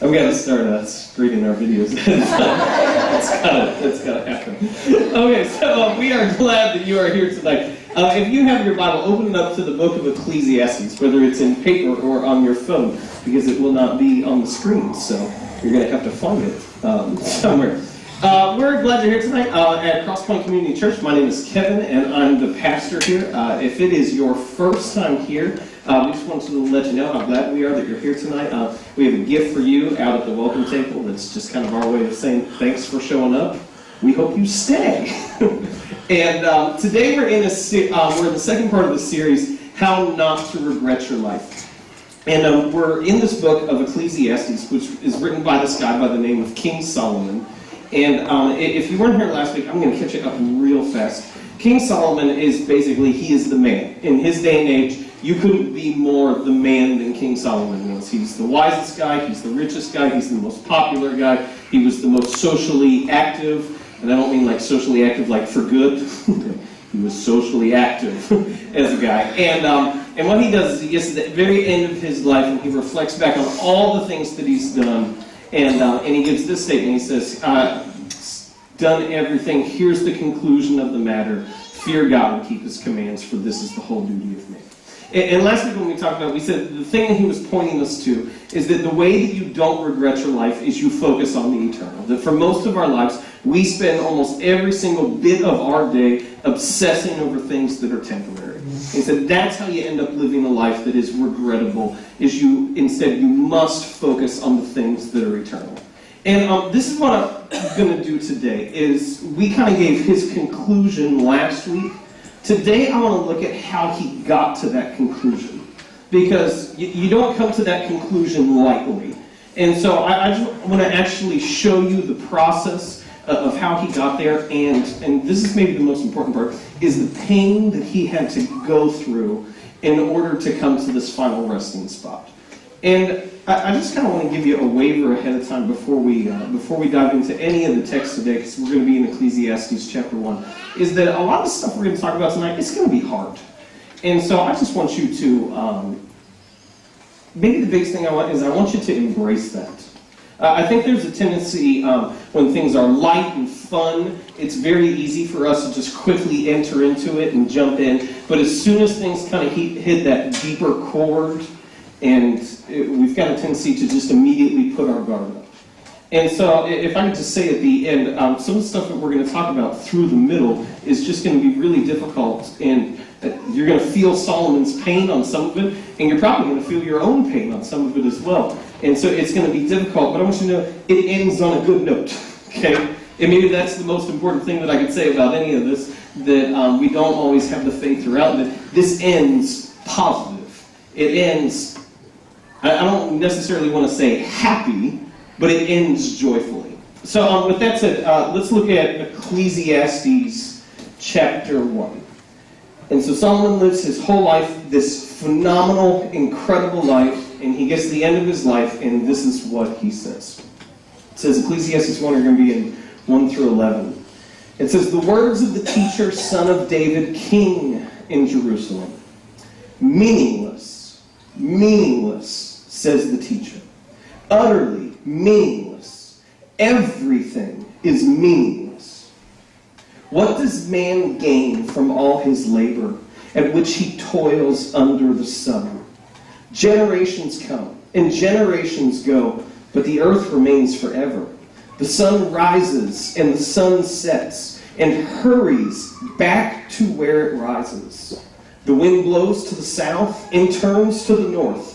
I'm going to start screening our videos. It's gotta happen. Okay, so we are glad that you are here tonight. If you have your Bible, open it up to the book of Ecclesiastes, whether it's in paper or on your phone, because it will not be on the screen, so you're going to have to find it somewhere. We're glad you're here tonight at CrossPoint Community Church. My name is Kevin, and I'm the pastor here. If it is your first time here, we just wanted to let you know how glad we are that you're here tonight. We have a gift for you out at the welcome table. That's just kind of our way of saying thanks for showing up. We hope you stay. And today we're in the second part of the series, How Not to Regret Your Life. And we're in this book of Ecclesiastes, which is written by this guy by the name of King Solomon. And if you weren't here last week, I'm going to catch it up real fast. King Solomon is basically, he is the man. In his day and age, you couldn't be more the man than King Solomon was. He's the wisest guy, he's the richest guy, he's the most popular guy, he was the most socially active, and I don't mean like socially active like for good. He was socially active as a guy. And what he does is he gets to the very end of his life and he reflects back on all the things that he's done. And he gives this statement. He says, done everything. Here's the conclusion of the matter. Fear God and keep his commands, for this is the whole duty of man. And last week when we talked about, we said the thing that he was pointing us to is that the way that you don't regret your life is you focus on the eternal. That for most of our lives, we spend almost every single bit of our day obsessing over things that are temporary. He said that's how you end up living a life that is regrettable, is you must focus on the things that are eternal. And this is what I'm going to do today, is we kind of gave his conclusion last week. Today I want to look at how he got to that conclusion, because you don't come to that conclusion lightly. And so I just want to actually show you the process of how he got there, and this is maybe the most important part, is the pain that he had to go through in order to come to this final resting spot. And I just kind of want to give you a waiver ahead of time before we dive into any of the text today, because we're going to be in Ecclesiastes chapter 1, is that a lot of the stuff we're going to talk about tonight, it's going to be hard. And so I just want you to, maybe the biggest thing I want you to embrace that. I think there's a tendency when things are light and fun, it's very easy for us to just quickly enter into it and jump in. But as soon as things kind of hit that deeper chord, we've got a tendency to just immediately put our guard up. And so if I could just say at the end, some of the stuff that we're going to talk about through the middle is just going to be really difficult. And you're going to feel Solomon's pain on some of it, and you're probably going to feel your own pain on some of it as well. And so it's going to be difficult, but I want you to know it ends on a good note, okay? And maybe that's the most important thing that I could say about any of this, that we don't always have the faith throughout, that this ends positive. It ends, I don't necessarily want to say happy, but it ends joyfully. So with that said, let's look at Ecclesiastes chapter 1. And so Solomon lives his whole life, this phenomenal, incredible life, and he gets to the end of his life, and this is what he says. It says, Ecclesiastes 1, we're going to be in 1 through 11. It says, the words of the teacher, son of David, king in Jerusalem. Meaningless, says the teacher. Utterly meaningless. Everything is meaningless. What does man gain from all his labor, at which he toils under the sun? Generations come, and generations go, but the earth remains forever. The sun rises, and the sun sets, and hurries back to where it rises. The wind blows to the south, and turns to the north.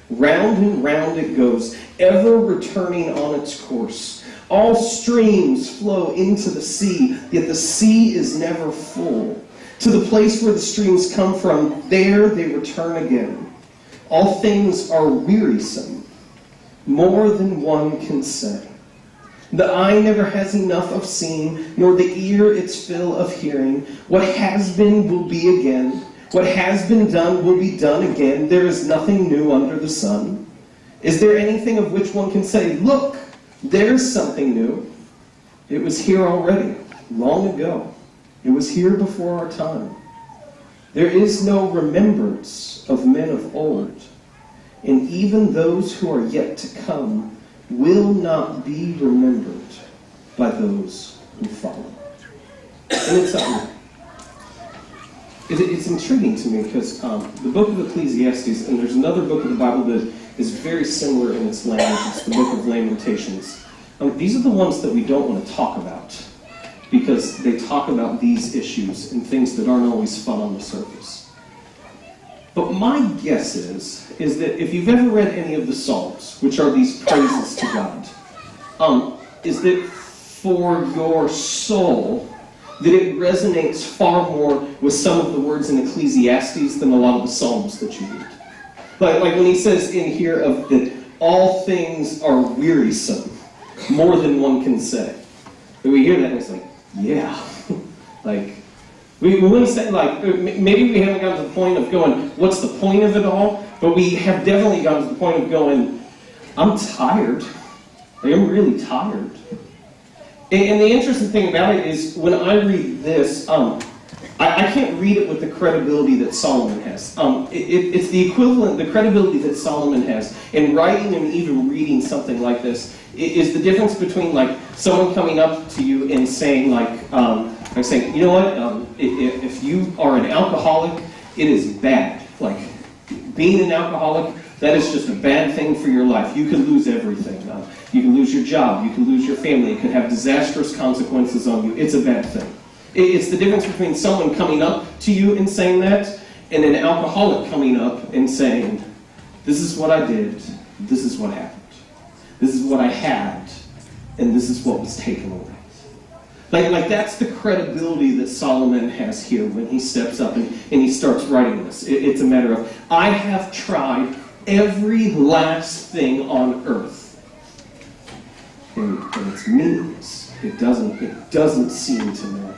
Round and round it goes, ever returning on its course. All streams flow into the sea, yet the sea is never full. To the place where the streams come from, there they return again. All things are wearisome, more than one can say. The eye never has enough of seeing, nor the ear its fill of hearing. What has been will be again. What has been done will be done again. There is nothing new under the sun. Is there anything of which one can say, look, there's something new? It was here already, long ago. It was here before our time. There is no remembrance of men of old, and even those who are yet to come will not be remembered by those who follow. And it's intriguing to me because the book of Ecclesiastes, and there's another book of the Bible that is very similar in its language. It's the book of Lamentations. These are the ones that we don't want to talk about because they talk about these issues and things that aren't always fun on the surface. But my guess is that if you've ever read any of the Psalms, which are these praises to God, is that for your soul, that it resonates far more with some of the words in Ecclesiastes than a lot of the Psalms that you read. Like when he says in here of that all things are wearisome, more than one can say. And we hear that and it's like, yeah. Like, we wouldn't say, like, maybe we haven't gotten to the point of going, what's the point of it all? But we have definitely gotten to the point of going, I'm tired. Like, I'm really tired. And the interesting thing about it is, when I read this, I can't read it with the credibility that Solomon has. It's the equivalent, the credibility that Solomon has in writing and even reading something like this is the difference between like someone coming up to you and saying like saying, you know what, if you are an alcoholic, it is bad. Like being an alcoholic, that is just a bad thing for your life. You could lose everything. You can lose your job. You can lose your family. It could have disastrous consequences on you. It's a bad thing. It's the difference between someone coming up to you and saying that and an alcoholic coming up and saying, this is what I did, this is what happened. This is what I had, and this is what was taken away. Like that's the credibility that Solomon has here when he steps up and he starts writing this. It's a matter of, I have tried every last thing on earth. And it's meaningless. It doesn't seem to matter.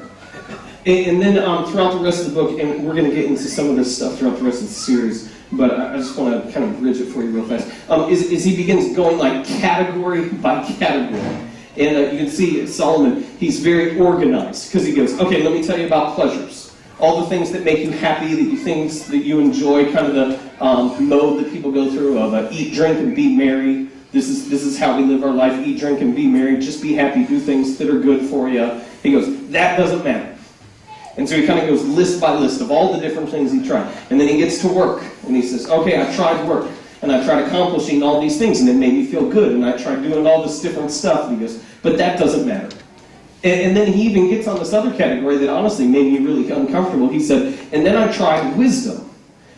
And then throughout the rest of the book, and we're going to get into some of this stuff throughout the rest of the series, but I just want to kind of bridge it for you real fast, is he begins going like category by category. And you can see Solomon, he's very organized, because he goes, okay, let me tell you about pleasures. All the things that make you happy, things that you enjoy, kind of the mode that people go through of eat, drink, and be merry. This is how we live our life, eat, drink, and be merry. Just be happy, do things that are good for you. He goes, that doesn't matter. And so he kind of goes list by list of all the different things he tried. And then he gets to work, and he says, okay, I tried work, and I tried accomplishing all these things, and it made me feel good, and I tried doing all this different stuff. And he goes, but that doesn't matter. And then he even gets on this other category that honestly made me really uncomfortable. He said, and then I tried wisdom.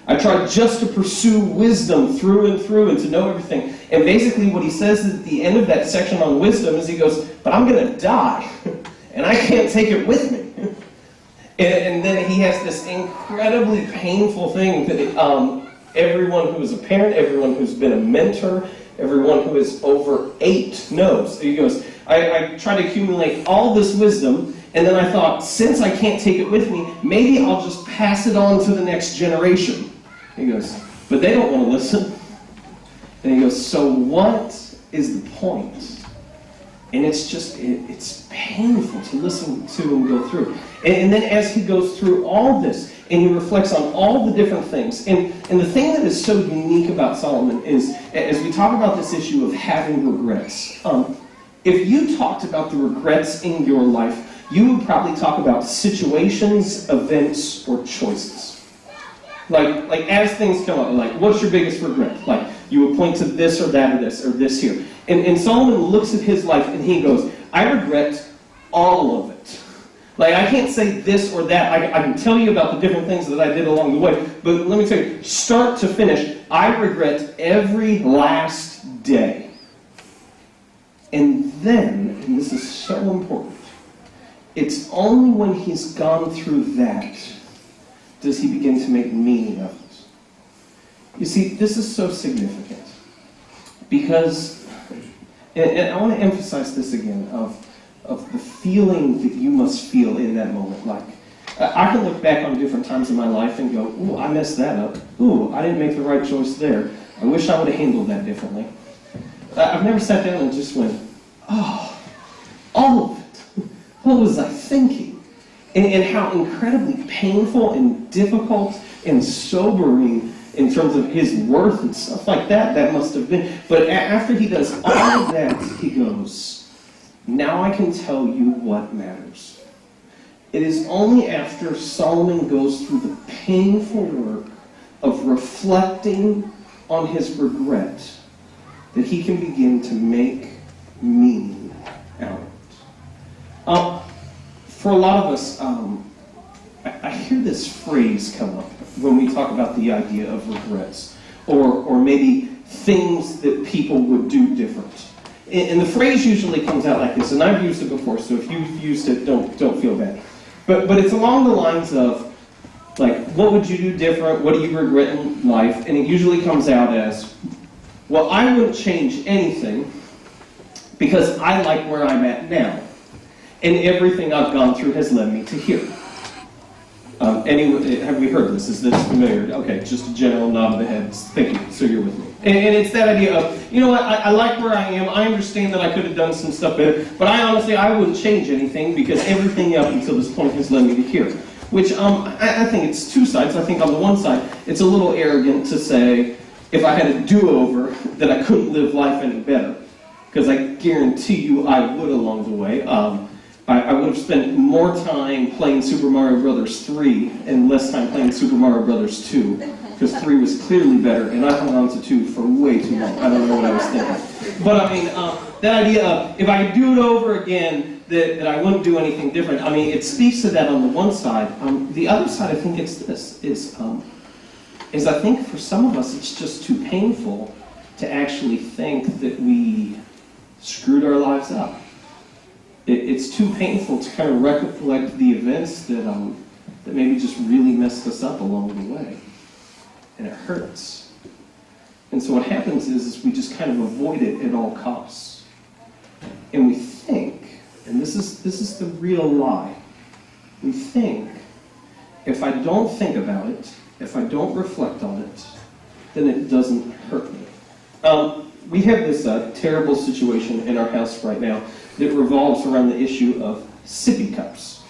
I tried just to pursue wisdom through and through and to know everything. And basically what he says at the end of that section on wisdom is he goes, but I'm going to die, and I can't take it with me. And then he has this incredibly painful thing that everyone who is a parent, everyone who's been a mentor, everyone who is over 8 knows. He goes, I try to accumulate all this wisdom, and then I thought, since I can't take it with me, maybe I'll just pass it on to the next generation. He goes, but they don't want to listen. And he goes, so what is the point? And it's just, it's painful to listen to and go through. And then as he goes through all this, and he reflects on all the different things, and the thing that is so unique about Solomon is, as we talk about this issue of having regrets, if you talked about the regrets in your life, you would probably talk about situations, events, or choices. Like as things come up, like, what's your biggest regret? Like, you would point to this or that or this here. And Solomon looks at his life and he goes, I regret all of it. Like, I can't say this or that. I can tell you about the different things that I did along the way. But let me tell you, start to finish, I regret every last day. And then, and this is so important, it's only when he's gone through that does he begin to make meaning of it. You see, this is so significant. Because, and I want to emphasize this again, of the feeling that you must feel in that moment. Like, I can look back on different times in my life and go, ooh, I messed that up. Ooh, I didn't make the right choice there. I wish I would have handled that differently. I've never sat down and just went, oh, all of it. What was I thinking? And how incredibly painful and difficult and sobering in terms of his worth and stuff like that. That must have been. But after he does all of that, he goes, now I can tell you what matters. It is only after Solomon goes through the painful work of reflecting on his regret that he can begin to make meaning out of it. For a lot of us, I hear this phrase come up when we talk about the idea of regrets, or maybe things that people would do different. And the phrase usually comes out like this, and I've used it before, so if you've used it, don't feel bad. But it's along the lines of, like, what would you do different? What do you regret in life? And it usually comes out as, well, I wouldn't change anything because I like where I'm at now. And everything I've gone through has led me to here. Have we heard this? Is this familiar? Okay, just a general nod of the head. Thank you. So you're with me. And it's that idea of, you know what, I like where I am. I understand that I could have done some stuff better, but I wouldn't change anything because everything up until this point has led me to here. Which I think it's two sides. I think on the one side, it's a little arrogant to say, if I had a do-over, that I couldn't live life any better. Because I guarantee you I would along the way. I would have spent more time playing Super Mario Bros. 3 and less time playing Super Mario Bros. 2. Because 3 was clearly better, and I hung on to 2 for way too long. I don't know what I was thinking. But I mean, that idea of, if I could do it over again, that I wouldn't do anything different. I mean, it speaks to that on the one side. The other side, I think it's this, is I think for some of us, it's just too painful to actually think that we screwed our lives up. It's too painful to kind of recollect the events that maybe just really messed us up along the way. And it hurts. And so what happens is we just kind of avoid it at all costs. And we think, and this is the real lie, we think, if I don't think about it, if I don't reflect on it, then it doesn't hurt me. We have this terrible situation in our house right now that revolves around the issue of sippy cups.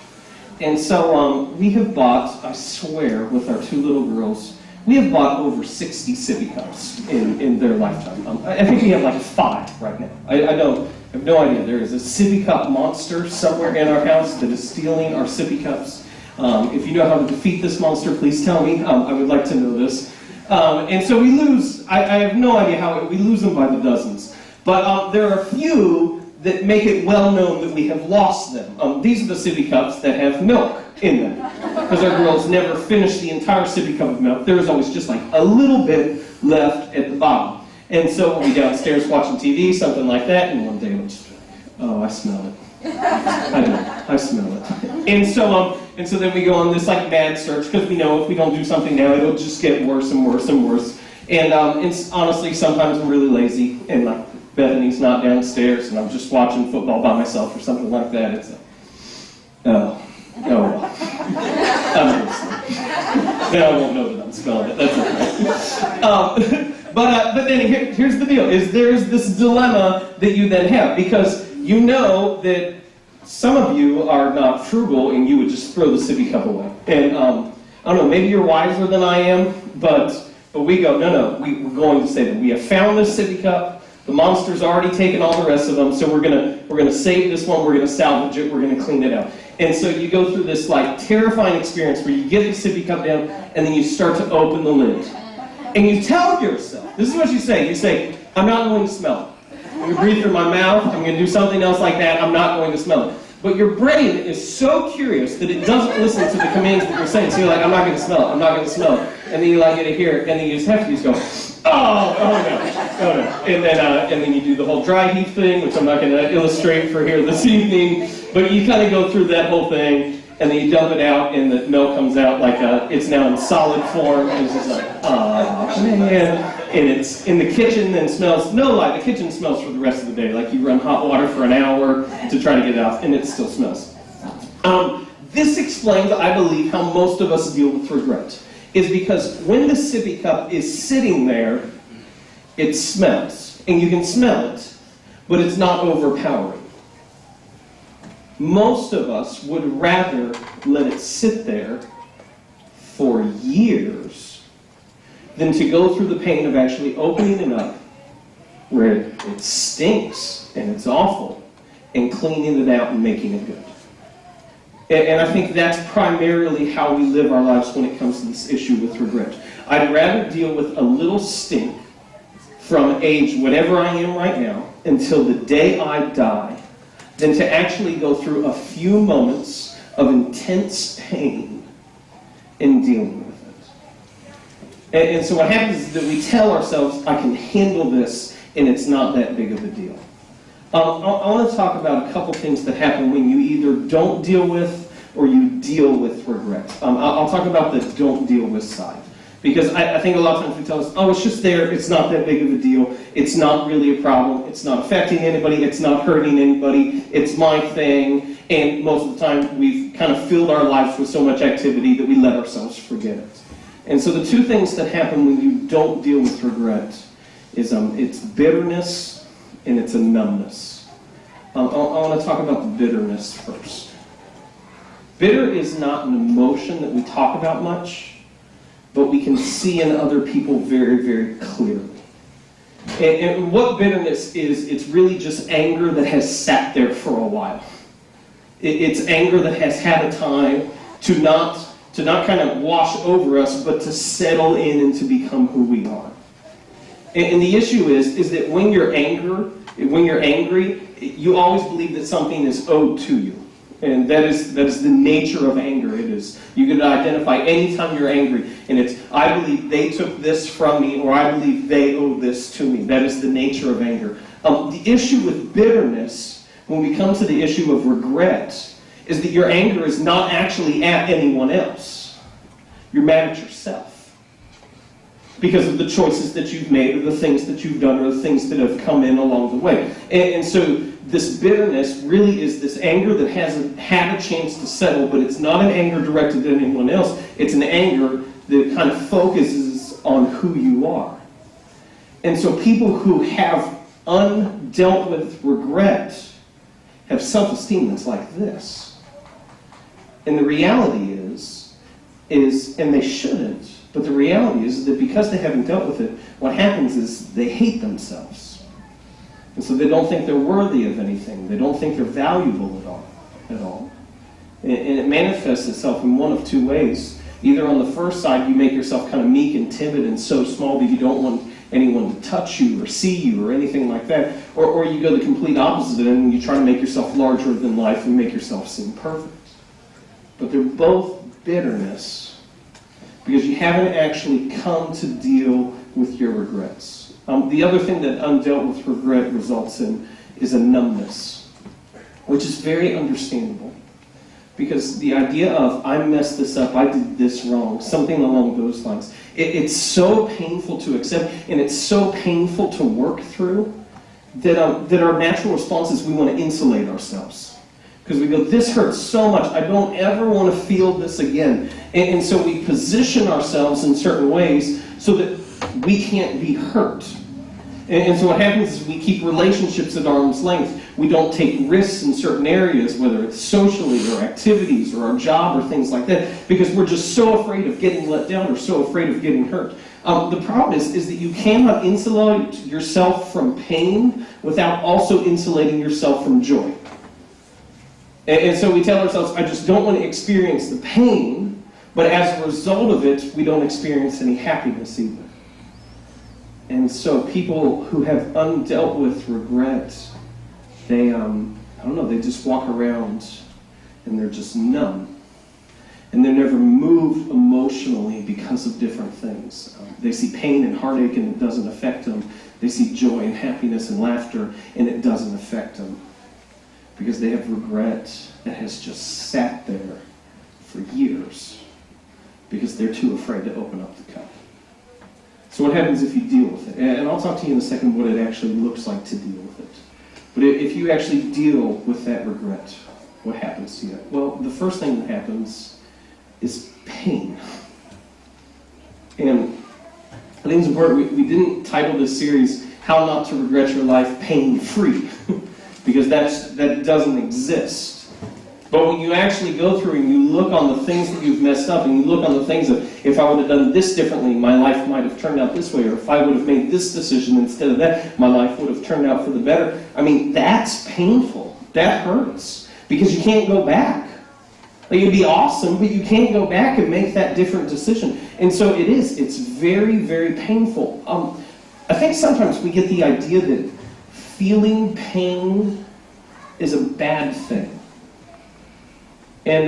And so we have bought, I swear, with our 2 little girls, we have bought over 60 sippy cups in their lifetime. I think we have like 5 right now. I have no idea. There is a sippy cup monster somewhere in our house that is stealing our sippy cups. If you know how to defeat this monster, please tell me. I would like to know this. And so we lose, I have no idea how, we lose them by the dozens. But there are a few that make it well known that we have lost them. These are the sippy cups that have milk in them. Because our girls never finish the entire sippy cup of milk. There is always just like a little bit left at the bottom. And so we'll be downstairs watching TV, something like that, and one day it'll just be like, oh, I smell it. I know, I smell it. And so then we go on this like mad search, because we know if we don't do something now, it'll just get worse and worse and worse. And it's honestly, sometimes I'm really lazy, and like Bethany's not downstairs, and I'm just watching football by myself or something like that. It's like, oh, I'm now I won't know that I'm smelling it. That's okay. But then here's the deal: is there's this dilemma that you then have, because you know that some of you are not frugal and you would just throw the sippy cup away. And I don't know, maybe you're wiser than I am, but we go, no, we're going to say that we have found this sippy cup. The monster's already taken all the rest of them, so we're gonna save this one. We're gonna salvage it. We're gonna clean it out. And so you go through this like terrifying experience where you get the sippy cup down, and then you start to open the lid, and you tell yourself, this is what you say. You say, I'm not going to smell it. I'm going to breathe through my mouth. I'm going to do something else like that. I'm not going to smell it. But your brain is so curious that it doesn't listen to the commands that you're saying. So you're like, I'm not going to smell it. I'm not going to smell it. And then you like get it here, and then you just have to go, oh no. And then you do the whole dry heave thing, which I'm not going to illustrate for here this evening. But you kind of go through that whole thing, and then you dump it out, and the milk comes out like it's now in solid form, and it's just like, oh man. And it's in the kitchen and smells, no lie, the kitchen smells for the rest of the day. Like you run hot water for an hour to try to get it out, and it still smells. This explains, I believe, how most of us deal with regret. Is because when the sippy cup is sitting there, it smells. And you can smell it, but it's not overpowering. Most of us would rather let it sit there for years than to go through the pain of actually opening it up where it stinks and it's awful and cleaning it out and making it good. And I think that's primarily how we live our lives when it comes to this issue with regret. I'd rather deal with a little stink from age whatever I am right now until the day I die than to actually go through a few moments of intense pain in dealing with it. And so what happens is that we tell ourselves, I can handle this, and it's not that big of a deal. I want to talk about a couple things that happen when you either don't deal with or you deal with regret. I'll talk about the don't deal with side. Because I think a lot of times we tell us, oh, it's just there, it's not that big of a deal, it's not really a problem, it's not affecting anybody, it's not hurting anybody, it's my thing, and most of the time we've kind of filled our lives with so much activity that we let ourselves forget it. And so the two things that happen when you don't deal with regret is it's bitterness and it's a numbness. I want to talk about the bitterness first. Bitter is not an emotion that we talk about much, but we can see in other people very, very clearly. And what bitterness is, it's really just anger that has sat there for a while. It's anger that has had a time to not kind of wash over us, but to settle in and to become who we are. And the issue is that when you're angry, you always believe that something is owed to you. And that is the nature of anger. It is, you can identify anytime you're angry, and it's, I believe they took this from me, or I believe they owe this to me. That is the nature of anger. The issue with bitterness, when we come to the issue of regret, is that your anger is not actually at anyone else. You're mad at yourself. Because of the choices that you've made, or the things that you've done, or the things that have come in along the way. And so this bitterness really is this anger that hasn't had a chance to settle, but it's not an anger directed at anyone else. It's an anger that kind of focuses on who you are. And so people who have undealt with regret have self-esteem that's like this. And the reality is, and they shouldn't, but the reality is that because they haven't dealt with it, what happens is they hate themselves. And so they don't think they're worthy of anything. They don't think they're valuable at all. And it manifests itself in one of two ways. Either on the first side, you make yourself kind of meek and timid and so small that you don't want anyone to touch you or see you or anything like that. Or you go the complete opposite and you try to make yourself larger than life and make yourself seem perfect. But they're both bitterness because you haven't actually come to deal with your regrets. The other thing that undealt with regret results in is a numbness, which is very understandable. Because the idea of, I messed this up, I did this wrong, something along those lines, it's so painful to accept, and it's so painful to work through, that our natural response is we want to insulate ourselves. Because we go, this hurts so much, I don't ever want to feel this again. And so we position ourselves in certain ways so that we can't be hurt. And so what happens is we keep relationships at arm's length. We don't take risks in certain areas, whether it's socially or activities or our job or things like that, because we're just so afraid of getting let down or so afraid of getting hurt. The problem is that you cannot insulate yourself from pain without also insulating yourself from joy. And so we tell ourselves, I just don't want to experience the pain, but as a result of it, we don't experience any happiness either. And so people who have undealt with regret, they, they just walk around and they're just numb. And they're never moved emotionally because of different things. They see pain and heartache and it doesn't affect them. They see joy and happiness and laughter and it doesn't affect them. Because they have regret that has just sat there for years. Because they're too afraid to open up the cup. So what happens if you deal with it? And I'll talk to you in a second what it actually looks like to deal with it. But if you actually deal with that regret, what happens to you? Well, the first thing that happens is pain. And I think it's important, we didn't title this series, How Not to Regret Your Life Pain-Free, because that doesn't exist. But when you actually go through and you look on the things that you've messed up, and you look on the things of, if I would have done this differently, my life might have turned out this way, or if I would have made this decision instead of that, my life would have turned out for the better. I mean, that's painful. That hurts. Because you can't go back. Like, it'd be awesome, but you can't go back and make that different decision. And so it's very, very painful. I think sometimes we get the idea that feeling pain is a bad thing. And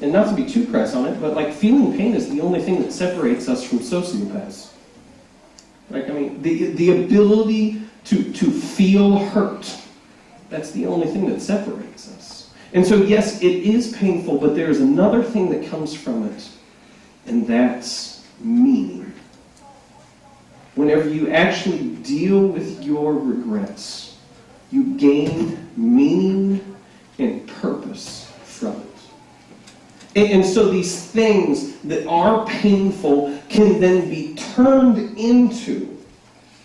not to be too crass on it, but like feeling pain is the only thing that separates us from sociopaths. Like, I mean, the ability to feel hurt, that's the only thing that separates us. And so yes, it is painful, but there's another thing that comes from it, and that's meaning. Whenever you actually deal with your regrets, you gain meaning and purpose from it. And so these things that are painful can then be turned into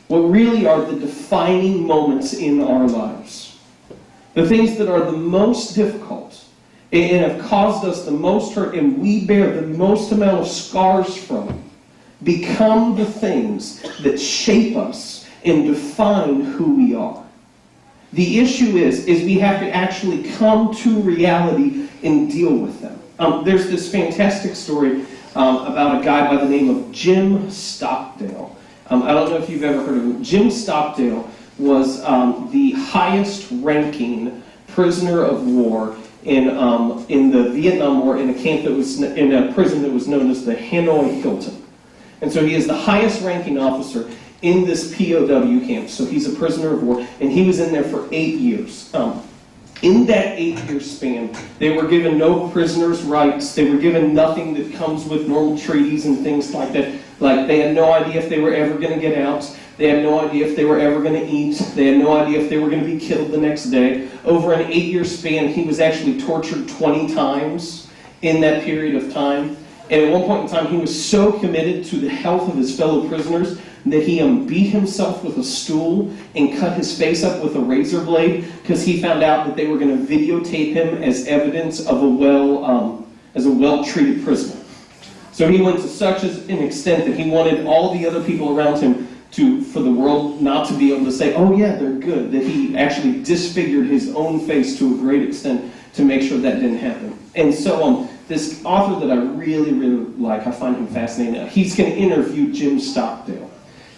what really are the defining moments in our lives. The things that are the most difficult and have caused us the most hurt, and we bear the most amount of scars from, become the things that shape us and define who we are. The issue is we have to actually come to reality and deal with them. There's this fantastic story about a guy by the name of Jim Stockdale. I don't know if you've ever heard of him. Jim Stockdale was the highest-ranking prisoner of war in the Vietnam War in a camp that was in a prison that was known as the Hanoi Hilton. And so he is the highest-ranking officer in this POW camp. So he's a prisoner of war, and he was in there for 8 years. In that 8-year span, they were given no prisoners' rights. They were given nothing that comes with normal treaties and things like that. Like, they had no idea if they were ever going to get out. They had no idea if they were ever going to eat. They had no idea if they were going to be killed the next day. Over an 8-year span, he was actually tortured 20 times in that period of time. And at one point in time, he was so committed to the health of his fellow prisoners that he beat himself with a stool and cut his face up with a razor blade because he found out that they were going to videotape him as evidence of a well-treated prisoner. So he went to such an extent that he wanted all the other people around him for the world not to be able to say, oh yeah, they're good, that he actually disfigured his own face to a great extent to make sure that didn't happen. And so this author that I really, really like, I find him fascinating, he's going to interview Jim Stockdale.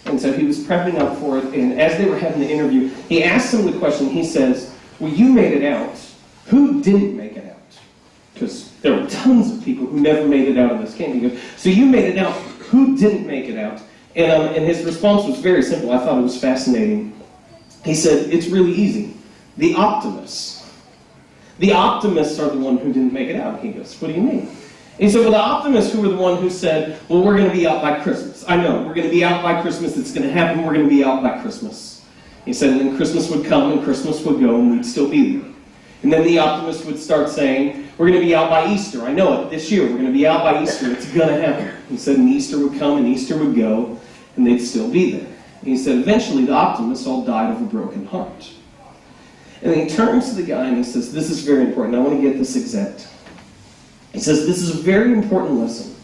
And so he was prepping up for it, and as they were having the interview, he asked him the question. He says, well, you made it out. Who didn't make it out? Because there were tons of people who never made it out of this camp. He goes, so you made it out. Who didn't make it out? And his response was very simple. I thought it was fascinating. He said, it's really easy. The optimists. The optimists are the one who didn't make it out. He goes, what do you mean? And so, well, the optimists who were the one who said, well, we're going to be out by Christmas. I know, we're going to be out by Christmas. It's going to happen. We're going to be out by Christmas. He said, and then Christmas would come and Christmas would go and we'd still be there. And then the optimists would start saying, we're going to be out by Easter. I know it. This year, we're going to be out by Easter. It's going to happen. He said, and Easter would come and Easter would go and they'd still be there. And he said, eventually, the optimists all died of a broken heart. And then he turns to the guy and he says, this is very important. I want to get this exact. He says, this is a very important lesson.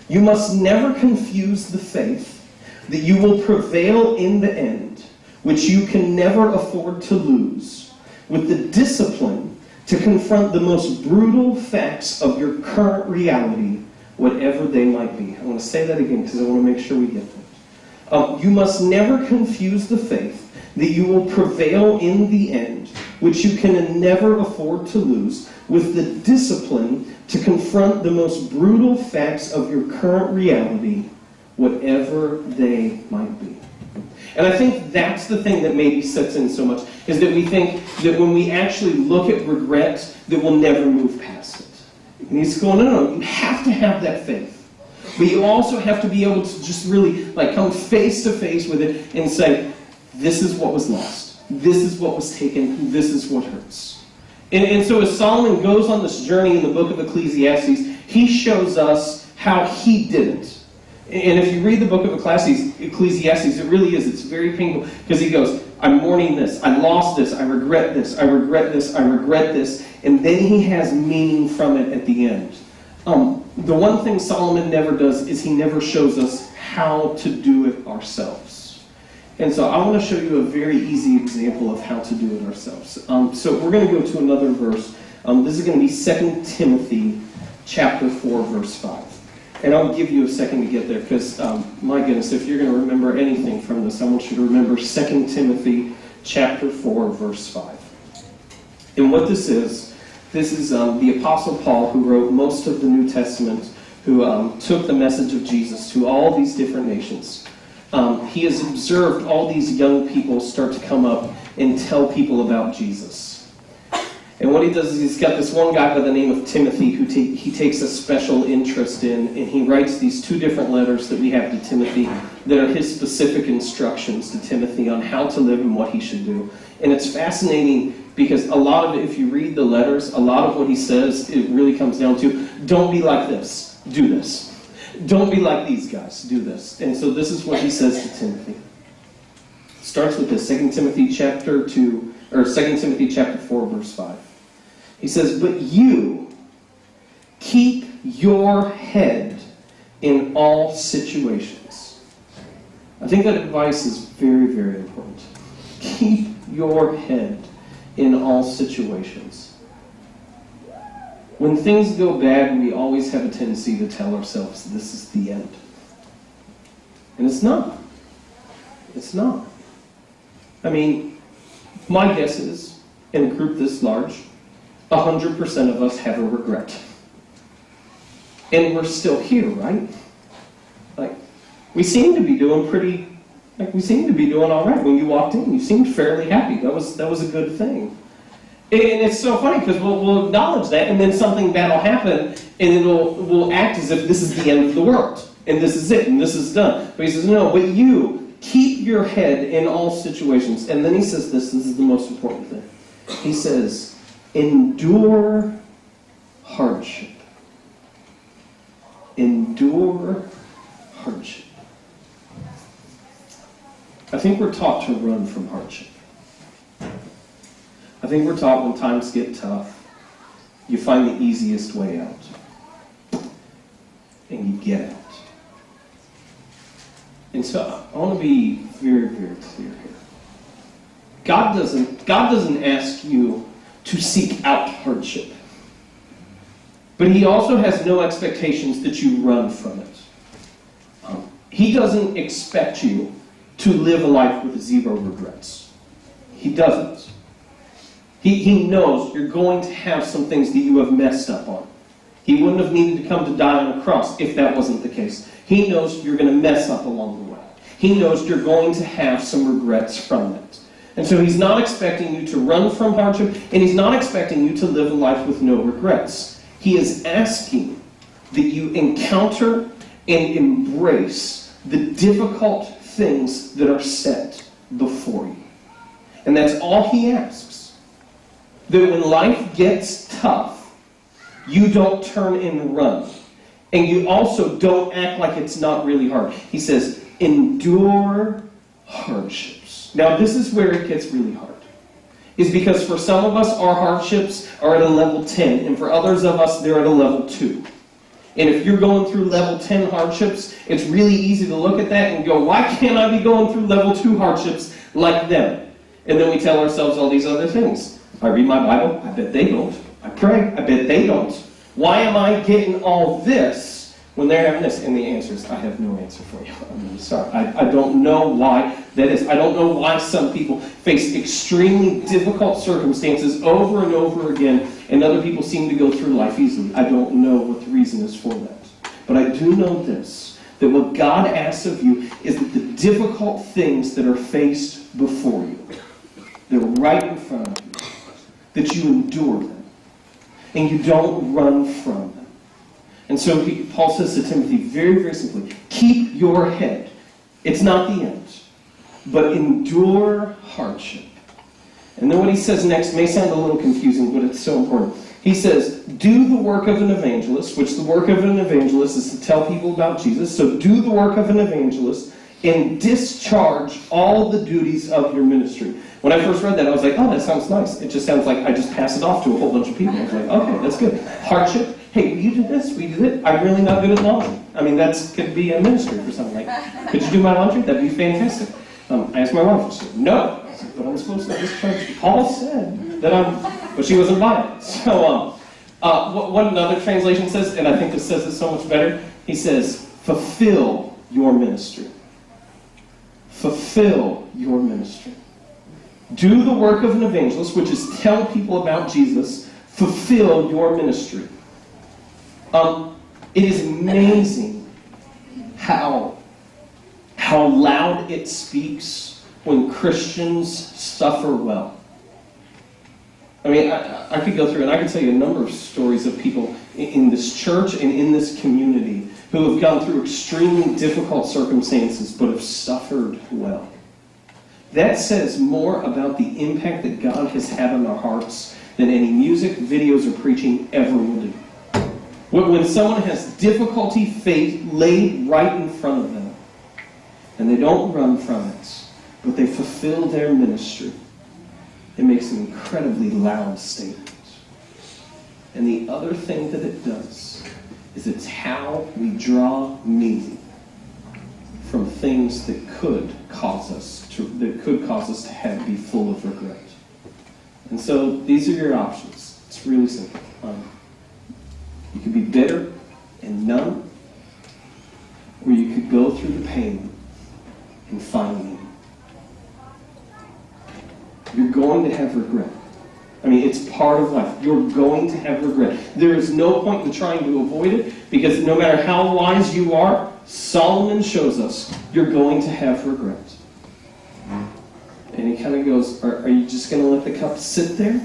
You must never confuse the faith that you will prevail in the end, which you can never afford to lose, with the discipline to confront the most brutal facts of your current reality, whatever they might be. I want to say that again because I want to make sure we get that. You must never confuse the faith that you will prevail in the end, which you can never afford to lose, with the discipline to confront the most brutal facts of your current reality, whatever they might be. And I think that's the thing that maybe sets in so much, is that we think that when we actually look at regret, that we'll never move past it. And he's going, no, you have to have that faith. But you also have to be able to just really come face to face with it and say, this is what was lost. This is what was taken. This is what hurts. And so as Solomon goes on this journey in the book of Ecclesiastes, he shows us how he did it. And if you read the book of Ecclesiastes, it really is. It's very painful. Because he goes, I'm mourning this, I lost this, I regret this, I regret this, I regret this, and then he has meaning from it at the end. The one thing Solomon never does is he never shows us how to do it ourselves. And so I want to show you a very easy example of how to do it ourselves. So we're going to go to another verse. This is going to be 2 Timothy chapter 4, verse 5. And I'll give you a second to get there because, my goodness, if you're going to remember anything from this, I want you to remember 2 Timothy chapter 4, verse 5. And what this is the Apostle Paul, who wrote most of the New Testament, who took the message of Jesus to all these different nations. He has observed all these young people start to come up and tell people about Jesus. And what he does is he's got this one guy by the name of Timothy who he takes a special interest in, and he writes these 2 different letters that we have to Timothy that are his specific instructions to Timothy on how to live and what he should do. And it's fascinating because a lot of it, if you read the letters, a lot of what he says, it really comes down to, don't be like this, do this. Don't be like these guys, do this. And so this is what he says to Timothy. It starts with this, 2 Timothy chapter 4, verse 5. He says, but you keep your head in all situations. I think that advice is very, very important. Keep your head in all situations. When things go bad, we always have a tendency to tell ourselves this is the end. And it's not. It's not. I mean, my guess is, in a group this large, 100% of us have a regret. And we're still here, right? We seem to be doing all right. When you walked in, you seemed fairly happy. That was a good thing. And it's so funny because we'll acknowledge that, and then something bad will happen, and we'll act as if this is the end of the world, and this is it, and this is done. But he says, no, but you keep your head in all situations. And then he says this is the most important thing. He says, endure hardship. Endure hardship. I think we're taught to run from hardship. I think we're taught when times get tough, you find the easiest way out. And you get out. And so I want to be very, very clear here. God doesn't ask you to seek out hardship. But he also has no expectations that you run from it. He doesn't expect you to live a life with 0 regrets. He doesn't. He knows you're going to have some things that you have messed up on. He wouldn't have needed to come to die on a cross if that wasn't the case. He knows you're going to mess up along the way. He knows you're going to have some regrets from it. And so he's not expecting you to run from hardship, and he's not expecting you to live a life with no regrets. He is asking that you encounter and embrace the difficult things that are set before you. And that's all he asks. That when life gets tough, you don't turn and run. And you also don't act like it's not really hard. He says, endure hardships. Now, this is where it gets really hard. Is because for some of us, our hardships are at a level 10, and for others of us, they're at a level 2. And if you're going through level 10 hardships, it's really easy to look at that and go, why can't I be going through level 2 hardships like them? And then we tell ourselves all these other things. I read my Bible, I bet they don't. I pray, I bet they don't. Why am I getting all this when they're having this? And the answer is, I have no answer for you. I'm really sorry. I don't know why that is. I don't know why some people face extremely difficult circumstances over and over again, and other people seem to go through life easily. I don't know what the reason is for that. But I do know this, that what God asks of you is that the difficult things that are faced before you, they're right in front of you, that you endure them, and you don't run from them. And so Paul says to Timothy very, very simply, keep your head. It's not the end, but endure hardship. And then what he says next may sound a little confusing, but it's so important. He says, do the work of an evangelist, which the work of an evangelist is to tell people about Jesus. So do the work of an evangelist and discharge all the duties of your ministry. When I first read that, I was like, oh, that sounds nice. It just sounds like I just pass it off to a whole bunch of people. I was like, okay, that's good. Hardship. Hey, will you do this? Will you do that? I'm really not good at laundry. I mean, that could be a ministry for something. Like, could you do my laundry? That'd be fantastic. I asked my wife. She said, no. I said, but I'm supposed to discharge. Paul said that but she wasn't buying it. So, what another translation says, and I think this says it so much better, he says, fulfill your ministry. Fulfill your ministry. Do the work of an evangelist, which is tell people about Jesus. Fulfill your ministry. It is amazing how loud it speaks when Christians suffer well. I mean, I could go through and I could tell you a number of stories of people in this church and in this community who have gone through extremely difficult circumstances but have suffered well. That says more about the impact that God has had on our hearts than any music, videos, or preaching ever will do. When someone has difficulty laid right in front of them, and they don't run from it, but they fulfill their ministry, it makes an incredibly loud statement. And the other thing that it does is it's how we draw meaning from things that could cause us to be full of regret. And so these are your options. It's really simple. You could be bitter and numb, or you could go through the pain and find meaning. You're going to have regret. I mean, it's part of life. You're going to have regret. There is no point in trying to avoid it, because no matter how wise you are, Solomon shows us you're going to have regret. And he kind of goes, are you just going to let the cup sit there?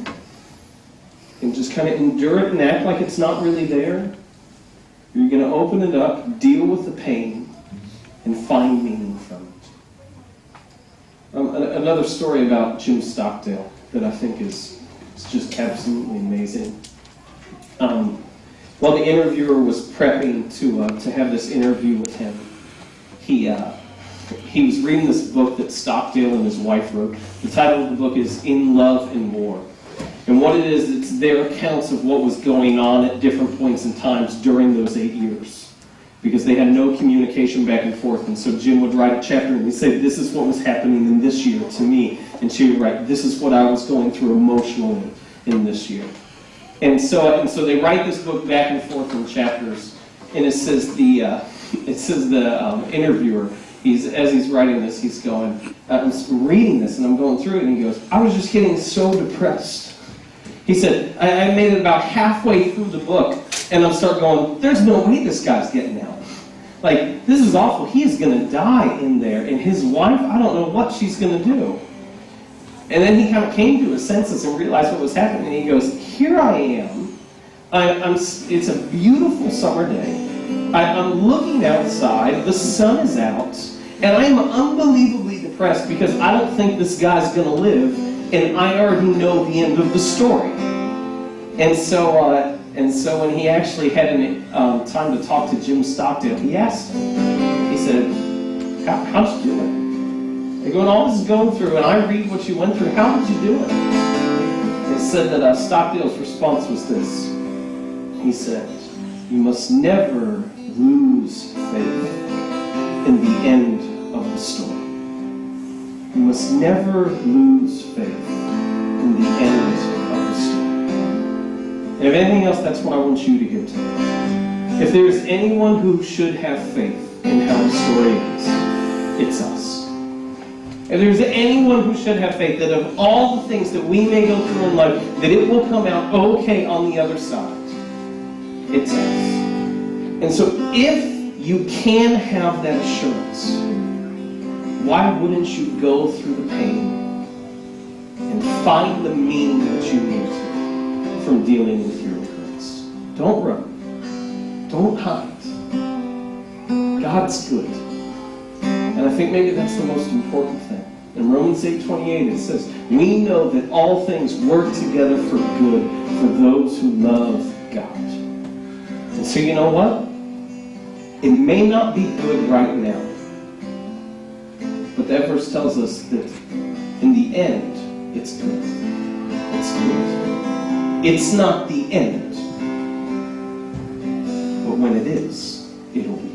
And just kind of endure it and act like it's not really there? You're going to open it up, deal with the pain, and find meaning from it. Another story about Jim Stockdale that I think is just absolutely amazing. While the interviewer was prepping to have this interview with him, he was reading this book that Stockdale and his wife wrote. The title of the book is In Love and War. And what it is, it's their accounts of what was going on at different points in times during those 8 years. Because they had no communication back and forth. And so Jim would write a chapter and he'd say, this is what was happening in this year to me. And she would write, this is what I was going through emotionally in this year. And so they write this book back and forth in chapters. And it says the interviewer, as he's writing this, he's going, I'm reading this and I'm going through it, and he goes, I was just getting so depressed. He said, I made it about halfway through the book, and I'm starting going, there's no way this guy's getting out. Like, this is awful. He is going to die in there, and his wife, I don't know what she's going to do. And then he kind of came to his senses and realized what was happening, and he goes, here I am. It's a beautiful summer day. I'm looking outside, the sun is out, and I'm unbelievably depressed because I don't think this guy's going to live, and I already know the end of the story. And so when he actually had time to talk to Jim Stockdale, he asked him, he said, how'd you do it? They're going, all this is going through, and I read what you went through. How did you do it? It said that Stockdale's response was this. He said, you must never lose faith in the end of the story. You must never lose faith in the end of the story. And if anything else, that's what I want you to hear today. If there's anyone who should have faith in how the story ends, it's us. If there's anyone who should have faith that of all the things that we may go through in life, that it will come out okay on the other side, it's us. And so if you can have that assurance, why wouldn't you go through the pain and find the meaning that you need from dealing with your regrets? Don't run. Don't hide. God's good. And I think maybe that's the most important thing. In Romans 8:28 it says, we know that all things work together for good for those who love God. And so you know what? It may not be good right now, But that verse tells us that in the end, it's good. It's good. It's not the end. But when it is, it'll be